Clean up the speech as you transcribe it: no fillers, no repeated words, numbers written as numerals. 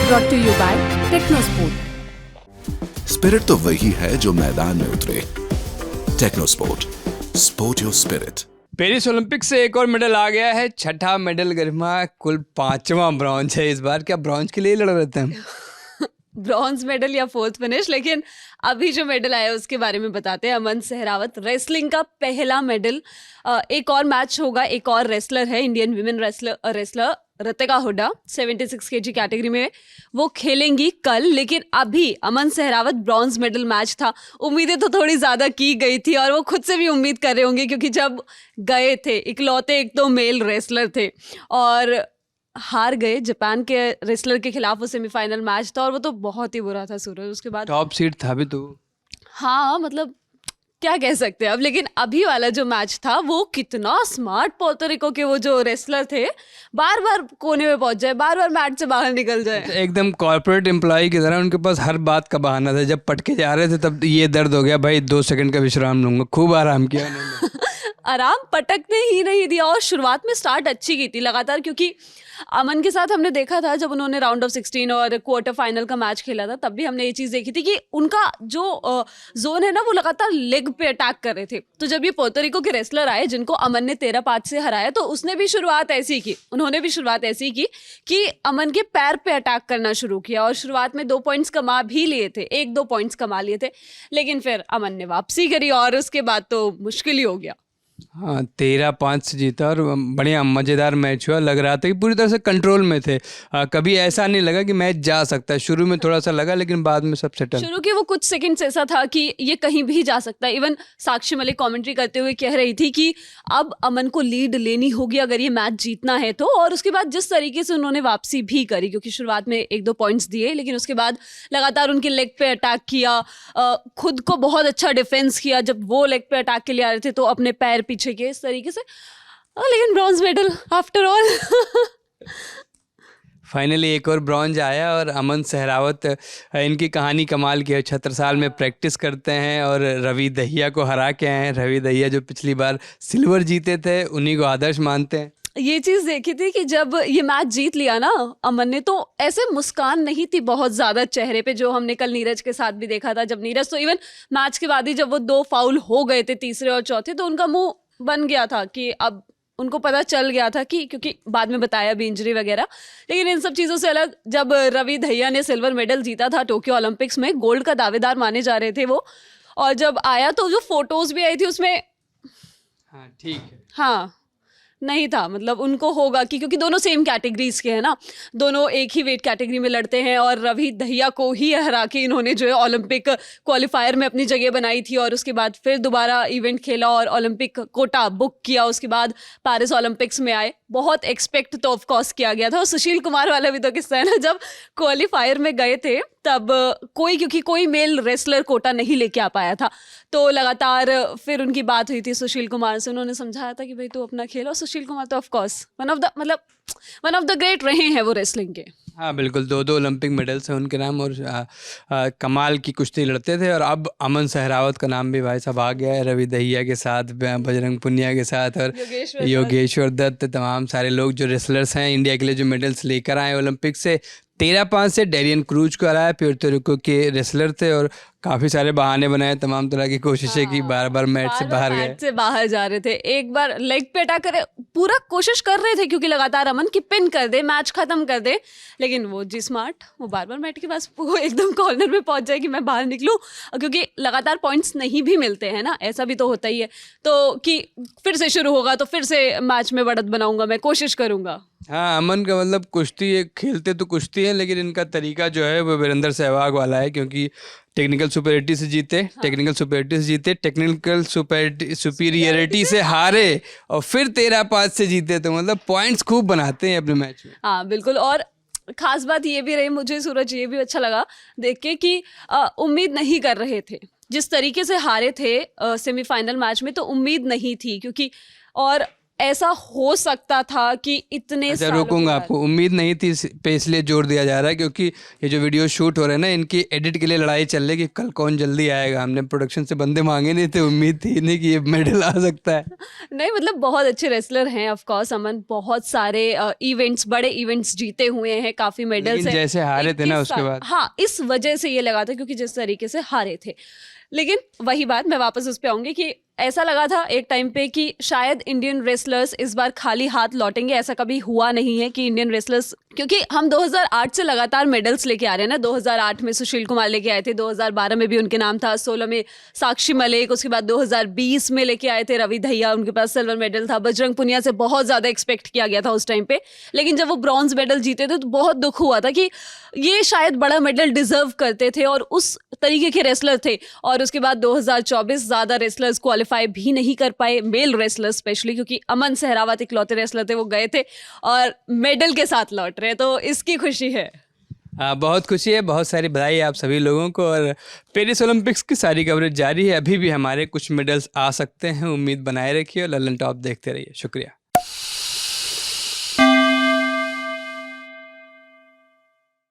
brought to you by Technosport. Spirit तो वही है जो मैदान में उतरे। Technosport, sport your spirit. Paris Olympic से एक और मेडल आ गया है, छठा मेडल गरिमा, कुल 5वां ब्रॉन्ज है इस बार। क्या ब्रॉन्ज के लिए लड़ रहे थे हम? ब्रॉन्ज मेडल या फोर्थ फिनिश, लेकिन अभी जो मेडल आया उसके बारे में बताते हैं। अमन सहरावत, रेसलिंग का पहला मेडल। एक और मैच होगा, एक और रेसलर है, Indian women wrestler Ritika Hooda 76 KG category में वो खेलेंगी कल। लेकिन अभी अमन सहरावत ब्रॉन्ज मेडल मैच था, उम्मीदें तो थोड़ी ज़्यादा की गई थी और वो खुद से भी उम्मीद कर रहे होंगे, क्योंकि जब गए थे इकलौते एक तो मेल रेसलर थे और हार गए जापान के रेसलर के खिलाफ। वो सेमीफाइनल मैच था और वो तो बहुत ही बुरा था सूरज। उसके बाद टॉप सीड था भी तो। हाँ, मतलब क्या कह सकते हैं अब। लेकिन अभी वाला जो मैच था वो कितना स्मार्ट, पोर्टोरिको के वो जो रेसलर थे बार बार कोने में पहुंच जाए, बार बार मैच से बाहर निकल जाए। एकदम कॉर्पोरेट एम्प्लॉय की तरह उनके पास हर बात का बहाना था। जब पटके जा रहे थे तब ये दर्द हो गया, भाई 2 सेकंड का विश्राम लूंगा। खूब आराम किया उन्होंने। आराम पटकने ही नहीं दिया और शुरुआत में स्टार्ट अच्छी की थी लगातार, क्योंकि अमन के साथ हमने देखा था जब उन्होंने राउंड ऑफ 16 और क्वार्टर फाइनल का मैच खेला था, तब भी हमने ये चीज़ देखी थी कि उनका जो जोन है ना वो लगातार लेग पे अटैक कर रहे थे। तो जब ये पोर्टोरिको के रेसलर आए जिनको अमन ने 13-5 से हराया, तो उसने भी शुरुआत ऐसी की, उन्होंने भी शुरुआत ऐसी की कि अमन के पैर पे अटैक करना शुरू किया और शुरुआत में 2 पॉइंट्स कमा भी लिए थे, 1-2 पॉइंट्स कमा लिए थे। लेकिन फिर अमन ने वापसी करी और उसके बाद तो मुश्किल ही हो गया। हाँ, 13-5 से जीता और बढ़िया मज़ेदार मैच हुआ। लग रहा था कि पूरी तरह से कंट्रोल में थे। कभी ऐसा नहीं लगा कि मैच जा सकता है। शुरू में थोड़ा सा लगा, लेकिन बाद में सब सेटल। शुरू के वो कुछ सेकंड्स ऐसा था कि ये कहीं भी जा सकता है। इवन साक्षी मलिक कमेंट्री करते हुए कह रही थी कि अब अमन को लीड लेनी होगी अगर ये मैच जीतना है तो। और उसके बाद जिस तरीके से उन्होंने वापसी भी करी, क्योंकि शुरुआत में 1-2 पॉइंट्स दिए, लेकिन उसके बाद लगातार उनके लेग पे अटैक किया, खुद को बहुत अच्छा डिफेंस किया। जब वो लेग पे अटैक के लिए आ रहे थे तो अपने पैर पीछे किए, इस तरीके से। लेकिन bronze medal after all. Finally एक और ब्रॉन्ज आया और अमन सहरावत, इनकी कहानी कमाल की है। 76 साल में प्रैक्टिस करते हैं और रवि दहिया को हरा के आए हैं। रवि दहिया जो पिछली बार सिल्वर जीते थे, उन्हीं को आदर्श मानते हैं। ये चीज़ देखी थी कि जब ये मैच जीत लिया ना अमन ने, तो ऐसे मुस्कान नहीं थी बहुत ज़्यादा चेहरे पे, जो हमने कल नीरज के साथ भी देखा था। जब नीरज तो इवन मैच के बाद ही जब वो 2 फाउल हो गए थे, तीसरे और चौथे, तो उनका मुंह बन गया था कि अब उनको पता चल गया था कि, क्योंकि बाद में बताया भी इंजरी वगैरह। लेकिन इन सब चीज़ों से अलग, जब रवि दहिया ने सिल्वर मेडल जीता था टोक्यो ओलंपिक्स में, गोल्ड का दावेदार माने जा रहे थे वो, और जब आया तो जो फोटोज भी आई थी उसमें, हाँ ठीक है, हाँ नहीं था, मतलब उनको होगा कि क्योंकि दोनों सेम कैटेगरीज के हैं ना, दोनों एक ही वेट कैटेगरी में लड़ते हैं और रवि दहिया को ही हरा के इन्होंने जो है ओलंपिक क्वालिफायर में अपनी जगह बनाई थी और उसके बाद फिर दोबारा इवेंट खेला और ओलंपिक कोटा बुक किया। उसके बाद पेरिस ओलंपिक्स में आए। बहुत एक्सपेक्ट तो ऑफ कोर्स किया गया था। और सुशील कुमार वाला भी तो किस्सा है ना, जब क्वालिफायर में गए थे तब क्योंकि कोई मेल रेसलर कोटा नहीं लेके आ पाया था, तो लगातार फिर उनकी बात हुई थी सुशील कुमार से। उन्होंने समझाया था कि भाई तू अपना खेल। और सुशील कुमार तो of course one of the great रहे हैं वो रेसलिंग के। हाँ बिल्कुल, 2 ओलंपिक मेडल्स हैं उनके नाम और कमाल की कुश्ती लड़ते थे। और अब अमन सहरावत का नाम भी भाई साहब आ गया है, रवि दहिया के साथ, बजरंग पुनिया के साथ और योगेश्वर दत्त, तमाम सारे लोग जो रेसलर्स हैं इंडिया के लिए जो मेडल्स लेकर आए ओलंपिक से। 13-5 से डेरियन क्रूज को हराया, पोर्टोरिको के रेसलर थे और काफ़ी सारे बहाने बनाए, तमाम तरह की कोशिशें की, बार-बार मैच से बाहर गए, मैच से बाहर जा रहे थे, एक बार लेग पे अटैक करे, पूरा कोशिश कर रहे थे क्योंकि लगातार अमन की पिन कर दे, मैच खत्म कर दे। लेकिन वो जी स्मार्ट, वो बार-बार मैट के पास वो एकदम कॉर्नर में पहुंच जाए कि मैं बाहर निकलूं, क्योंकि लगातार पॉइंट्स नहीं भी मिलते हैं ना, ऐसा भी तो होता ही है। तो कि फिर से शुरू होगा तो फिर से मैच में बढ़त बनाऊंगा, मैं कोशिश करूंगा। हाँ, अमन का मतलब कुश्ती, खेलते तो कुश्ती है लेकिन इनका तरीका जो है वो वीरेंद्र सहवाग वाला है, क्योंकि टेक्निकल सुपीरियरिटी से जीते, टेक्निकल सुपीरियरिटी से हारे और फिर 13-5 से जीते। तो मतलब पॉइंट्स खूब बनाते हैं अपने मैच में। हाँ बिल्कुल। और खास बात ये भी रही मुझे सूरज, ये भी अच्छा लगा देख के कि उम्मीद नहीं कर रहे थे, जिस तरीके से हारे थे सेमीफाइनल मैच में, तो उम्मीद नहीं थी। क्योंकि और ऐसा हो सकता था कि इतने अच्छा, सालों रोकूंगा के बाद- आपको, उम्मीद नहीं थी इस पे, इसलिए जोर दिया जा रहा है क्योंकि ये जो वीडियो शूट हो रहे हैं ना, इनकी एडिट के लिए लड़ाई चल रही है कि कल कौन जल्दी आएगा। हमने प्रोडक्शन से बंदे मांगे नहीं थे, उम्मीद थी नहीं कि ये मेडल आ सकता है। नहीं मतलब बहुत अच्छे रेसलर हैं ऑफ कोर्स अमन, बहुत सारे इवेंट्स, बड़े इवेंट्स जीते हुए हैं, काफी मेडल्स लेकिन हैं। जैसे हारे थे ना 21 उसके साल- बाद। हाँ, इस वजह से ये लगा था क्योंकि जिस तरीके से हारे थे। लेकिन वही बात, मैं वापस उस पे आऊंगी कि ऐसा लगा था एक टाइम पे कि शायद इंडियन रेसलर्स इस बार खाली हाथ लौटेंगे। ऐसा कभी हुआ नहीं है कि इंडियन रेसलर्स, क्योंकि हम 2008 से लगातार मेडल्स लेके आ रहे हैं ना। 2008 में सुशील कुमार लेके आए थे, 2012 में भी उनके नाम था, 16 में साक्षी मलिक, उसके बाद 2020 में लेके आए थे रवि दहिया, उनके पास सिल्वर मेडल था। बजरंग पुनिया से बहुत ज़्यादा एक्सपेक्ट किया गया था उस टाइम पे, लेकिन जब वो ब्रॉन्ज मेडल जीते थे तो बहुत दुख हुआ था कि ये शायद बड़ा मेडल डिजर्व करते थे और उस तरीके के रेसलर थे। और उसके बाद 2024 ज़्यादा रेसलर्स क्वालिफाई भी नहीं कर पाए, मेल रेसलर स्पेशली, क्योंकि अमन सहरावत इकलौते रेसलर थे, वो गए थे और मेडल के साथ लौट रहे, तो इसकी खुशी है। बहुत खुशी है, बहुत सारी बधाई है आप सभी लोगों को। और पेरिस ओलंपिक्स की सारी कवरेज जारी है, अभी भी हमारे कुछ मेडल्स आ सकते हैं, उम्मीद बनाए रखिए और ललन टॉप देखते रहिए। शुक्रिया।